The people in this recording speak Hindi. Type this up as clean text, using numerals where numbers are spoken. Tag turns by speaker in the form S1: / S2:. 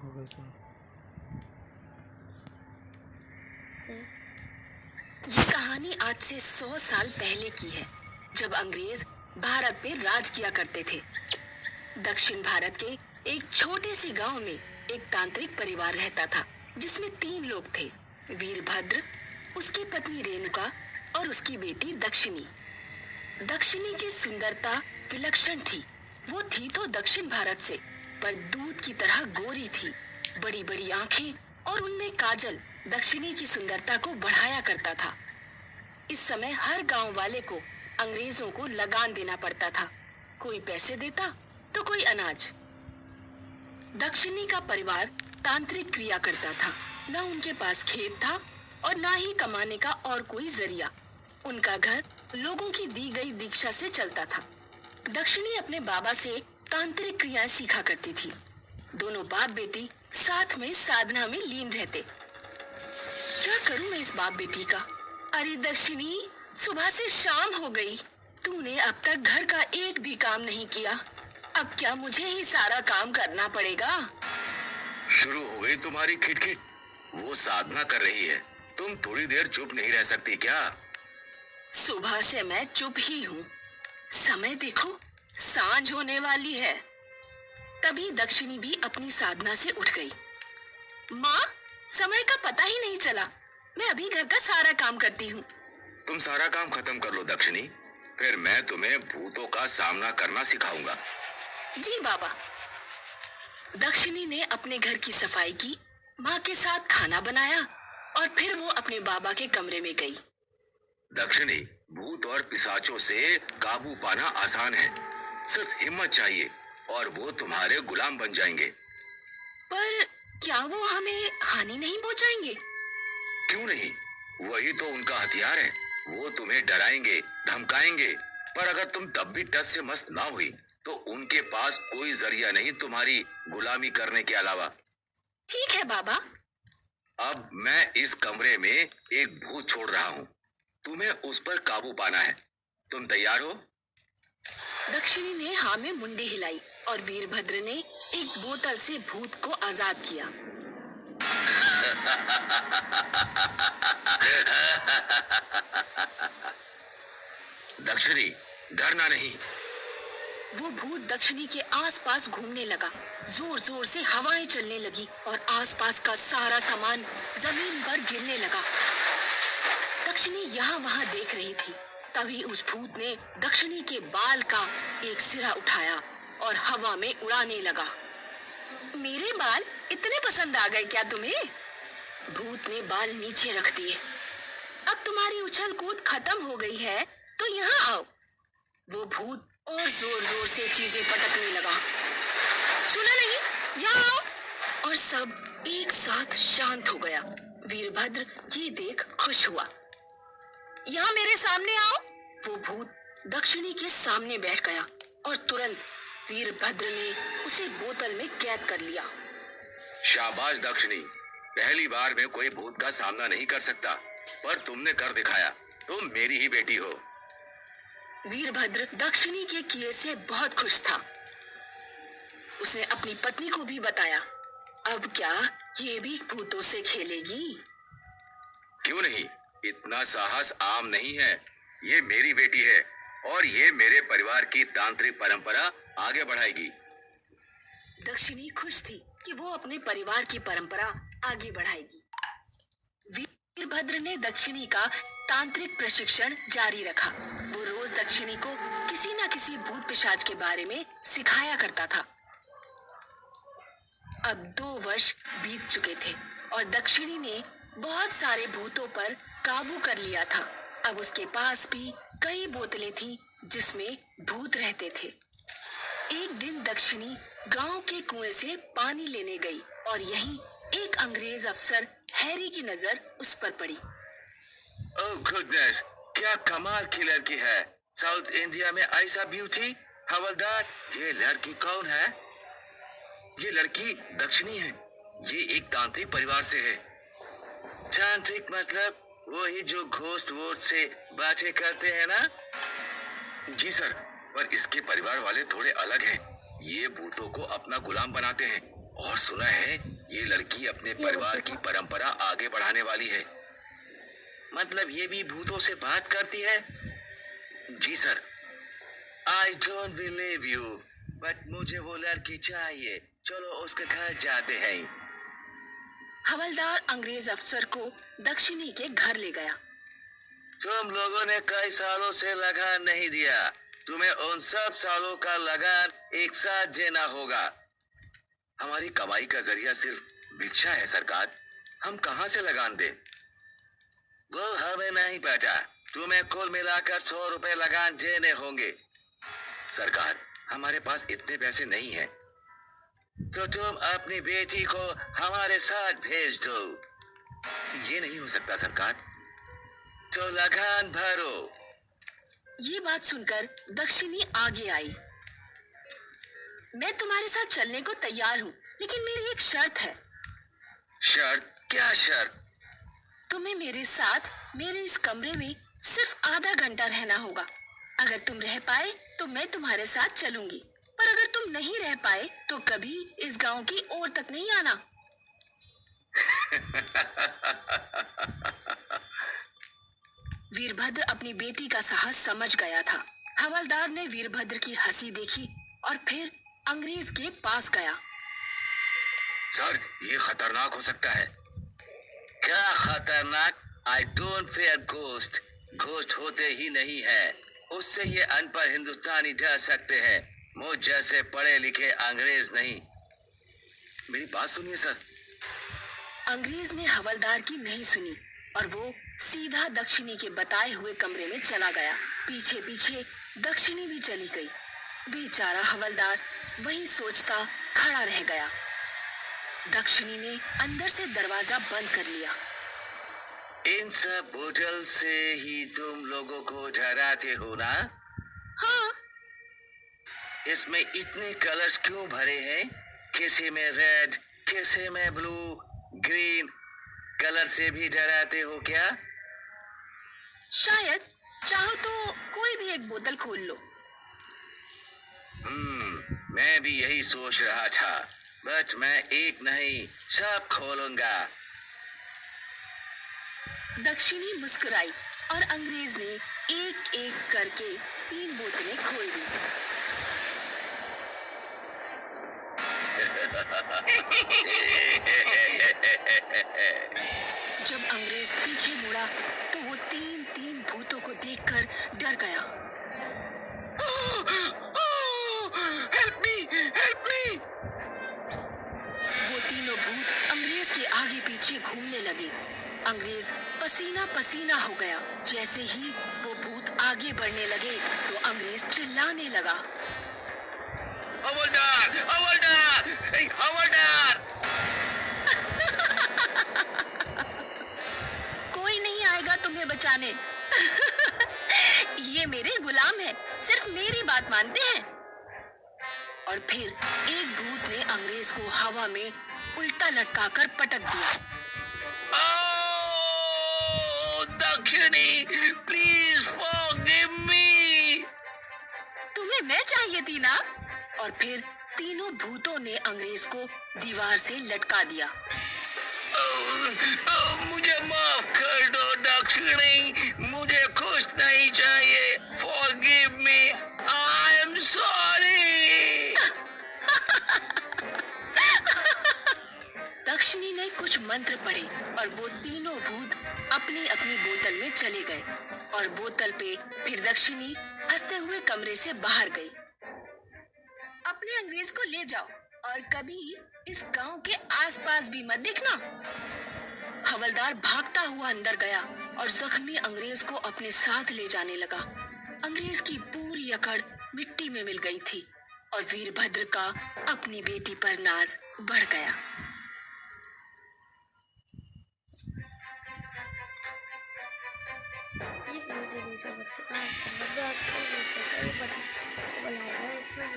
S1: होगा सर।
S2: ये कहानी आज से 100 साल पहले की है, जब अंग्रेज भारत पे राज किया करते थे। दक्षिण भारत के एक छोटे से गांव में एक तांत्रिक परिवार रहता था, जिसमें 3 लोग थे। वीरभद्र, उसकी पत्नी रेणुका और उसकी बेटी दक्षिणी। दक्षिणी की सुंदरता विलक्षण थी। वो थी तो दक्षिण भारत से, पर दूध की तरह गोरी थी। बड़ी बड़ी आंखें और उनमें काजल दक्षिणी की सुंदरता को बढ़ाया करता था। इस समय हर गांव वाले को अंग्रेजों को लगान देना पड़ता था। कोई पैसे देता तो कोई अनाज। दक्षिणी का परिवार तांत्रिक क्रिया करता था। न उनके पास खेत था और न ही कमाने का और कोई जरिया। उनका घर लोगों की दी गई दीक्षा से चलता था। दक्षिणी अपने बाबा से तांत्रिक क्रियाएं सीखा करती थी। दोनों बाप बेटी साथ में साधना में लीन रहते। क्या करूं मैं इस बाप बेटी का? अरे दक्षिणी, सुबह से शाम हो गई, तूने अब तक घर का एक भी काम नहीं किया। अब क्या मुझे ही सारा काम करना पड़ेगा?
S3: शुरू हो गई तुम्हारी खिटखिट। वो साधना कर रही है, तुम थोड़ी देर चुप नहीं रह सकती क्या?
S2: सुबह से मैं चुप ही हूँ। समय देखो, सांझ होने वाली है। तभी दक्षिणी भी अपनी साधना से उठ गई। माँ, समय का पता ही नहीं चला। मैं अभी घर का सारा काम करती हूँ।
S3: तुम सारा काम खत्म कर लो दक्षिणी, फिर मैं तुम्हें भूतों का सामना करना सिखाऊंगा।
S2: जी बाबा। दक्षिणी ने अपने घर की सफाई की, माँ के साथ खाना बनाया और फिर वो अपने बाबा के कमरे में गई।
S3: दक्षिणी, भूत और पिशाचों से काबू पाना आसान है। सिर्फ हिम्मत चाहिए और वो तुम्हारे गुलाम बन जाएंगे।
S2: पर क्या वो हमें हानि नहीं पहुँचाएंगे?
S3: क्यों नहीं, वही तो उनका हथियार है। वो तुम्हें डराएंगे, धमकाएंगे, पर अगर तुम तब भी टस से मस्त ना हुई तो उनके पास कोई जरिया नहीं तुम्हारी गुलामी करने के अलावा।
S2: ठीक है बाबा।
S3: अब मैं इस कमरे में एक भूत छोड़ रहा हूँ, तुम्हें उस पर काबू पाना है। तुम तैयार हो?
S2: दक्षिणी ने हाँ में मुंडी हिलाई और वीरभद्र ने एक बोतल से भूत को आजाद किया।
S3: दक्षिणी, डरना नहीं।
S2: वो भूत दक्षिणी के आसपास घूमने लगा। जोर जोर से हवाएं चलने लगी और आसपास का सारा सामान जमीन पर गिरने लगा। दक्षिणी यहाँ वहाँ देख रही थी। तभी उस भूत ने दक्षिणी के बाल का एक सिरा उठाया और हवा में उड़ाने लगा। मेरे बाल इतने पसंद आ गए क्या तुम्हें? भूत ने बाल नीचे रख दिए। अब तुम्हारी उछल कूद खत्म हो गई है तो यहाँ आओ। वो भूत और जोर जोर से चीजें पटकने लगा। सुना नहीं? यहाँ आओ। और सब एक साथ शांत हो गया। वीरभद्र ये देख खुश हुआ। यहाँ मेरे सामने आओ। वो भूत दक्षिणी के सामने बैठ गया और तुरंत वीरभद्र ने उसे बोतल में कैद कर लिया।
S3: शाबाश दक्षिणी, पहली बार में कोई भूत का सामना नहीं कर सकता, पर तुमने कर दिखाया। तुम मेरी ही बेटी हो।
S2: वीरभद्र दक्षिणी के किए से बहुत खुश था। उसने अपनी पत्नी को भी बताया। अब क्या ये भी भूतों से खेलेगी?
S3: क्यों नहीं, इतना साहस आम नहीं है। ये मेरी बेटी है और ये मेरे परिवार की तांत्रिक परंपरा आगे बढ़ाएगी।
S2: दक्षिणी खुश थी कि वो अपने परिवार की परंपरा आगे बढ़ाएगी। वीरभद्र ने दक्षिणी का तांत्रिक प्रशिक्षण जारी रखा। वो रोज दक्षिणी को किसी न किसी भूत पिशाच के बारे में सिखाया करता था। अब 2 वर्ष बीत चुके थे और दक्षिणी ने बहुत सारे भूतों पर काबू कर लिया था। अब उसके पास भी कई बोतलें थीं जिसमें भूत रहते थे। एक दिन दक्षिणी गांव के कुएं से पानी लेने गई और यहीं एक अंग्रेज अफसर हैरी की नजर उस पर पड़ी।
S3: ओह गुडनेस, क्या कमाल की लड़की है। साउथ इंडिया में ऐसा ब्यूटी। हवलदार, ये लड़की कौन है? ये लड़की दक्षिणी है। ये एक तांत्रिक परिवार से है। तांत्रिक मतलब वही जो घोस्ट वोट से बातें करते हैं ना? जी सर, पर इसके परिवार वाले थोड़े अलग हैं। ये भूतों को अपना गुलाम बनाते हैं और सुना है ये लड़की अपने परिवार की परंपरा आगे बढ़ाने वाली है। मतलब ये भी भूतों से बात करती है? जी sir. I don't believe you, but मुझे वो लड़की चाहिए। चलो उसके घर जाते हैं।
S2: हवलदार अंग्रेज अफसर को दक्षिणी के घर ले गया।
S3: तुम लोगों ने कई सालों से लगान नहीं दिया। तुम्हें उन सब सालों का लगान एक साथ देना होगा। हमारी कमाई का जरिया सिर्फ भिक्षा है सरकार। हम कहां से लगान दें? वो हमें नहीं पता। तुम्हें कुल मिलाकर 100 रुपए लगान देने होंगे। सरकार, हमारे पास इतने पैसे नहीं हैं। तो तुम अपनी बेटी को हमारे साथ भेज दो। ये नहीं हो सकता सरकार। तो लगान भरो।
S2: ये बात सुनकर दक्षिणी आगे आई। मैं तुम्हारे साथ चलने को तैयार हूँ, लेकिन मेरी एक शर्त है।
S3: शर्त? क्या शर्त?
S2: तुम्हें मेरे साथ मेरे इस कमरे में सिर्फ आधा घंटा रहना होगा। अगर तुम रह पाए तो मैं तुम्हारे साथ चलूंगी, पर अगर तुम नहीं रह पाए तो कभी इस गांव की ओर तक नहीं आना। वीरभद्र अपनी बेटी का साहस समझ गया था। हवलदार ने वीरभद्र की हंसी देखी और फिर अंग्रेज के पास गया।
S3: सर, ये खतरनाक हो सकता है। क्या खतरनाक? I don't fair ghost. Ghost होते ही नहीं है। उससे ये अनपढ़ हिंदुस्तानी डर सकते हैं, मुझ जैसे पढ़े लिखे अंग्रेज नहीं। मेरी बात सुनिए सर।
S2: अंग्रेज ने हवलदार की नहीं सुनी और वो सीधा दक्षिणी के बताए हुए कमरे में चला गया। पीछे पीछे दक्षिणी भी चली गई। बेचारा हवलदार वहीं सोचता खड़ा रह गया। दक्षिणी ने अंदर से दरवाजा बंद कर लिया।
S3: इन सब बोतल से ही तुम लोगों को डराते हो ना?
S2: हाँ।
S3: इसमें इतने कलर्स क्यों भरे हैं? किसी में रेड, किसी में ब्लू, ग्रीन। कलर से भी डराते हो क्या?
S2: शायद। चाहो तो कोई भी एक बोतल खोल लो।
S3: मैं भी यही सोच रहा था, बट मैं एक नहीं सब खोलूंगा।
S2: दक्षिणी मुस्कुराई और अंग्रेज ने एक एक करके 3 बोतलें खोल दी। जब अंग्रेज पीछे मुड़ा तो वो 3 भूतों को देखकर डर गया।
S3: Help me, help me!
S2: वो तीनों भूत अंग्रेज के आगे पीछे घूमने लगे। अंग्रेज पसीना पसीना हो गया। जैसे ही वो भूत आगे बढ़ने लगे तो अंग्रेज चिल्लाने लगा।
S3: हवलदार, हवलदार, हवलदार!
S2: कोई नहीं आएगा तुम्हें बचाने। ये मेरे गुलाम हैं, सिर्फ मेरी बात मानते हैं। और फिर एक भूत ने अंग्रेज को हवा में उल्टा लटकाकर पटक दिया।
S3: दक्षिणी, प्लीज फॉरगिव मी।
S2: तुम्हें मैं चाहिए थी ना? और फिर तीनों भूतों ने अंग्रेज को दीवार से लटका दिया।
S3: मुझे माफ कर दो दक्षिणी, मुझे कुछ नहीं चाहिए। Forgive me, I am sorry.
S2: दक्षिणी ने कुछ मंत्र पढ़े और वो तीनों भूत अपनी अपनी बोतल में चले गए और बोतल पे फिर दक्षिणी हंसते हुए कमरे से बाहर गई। अपने अंग्रेज को ले जाओ और कभी इस गांव के आसपास भी मत दिखना। हवलदार भागता हुआ अंदर गया और जख्मी अंग्रेज को अपने साथ ले जाने लगा। अंग्रेज की पूरी अकड़ मिट्टी में मिल गई थी और वीरभद्र का अपनी बेटी पर नाज बढ़ गया।
S1: ये वीडियो बच्चों का आपको आपको बनाया है इसमें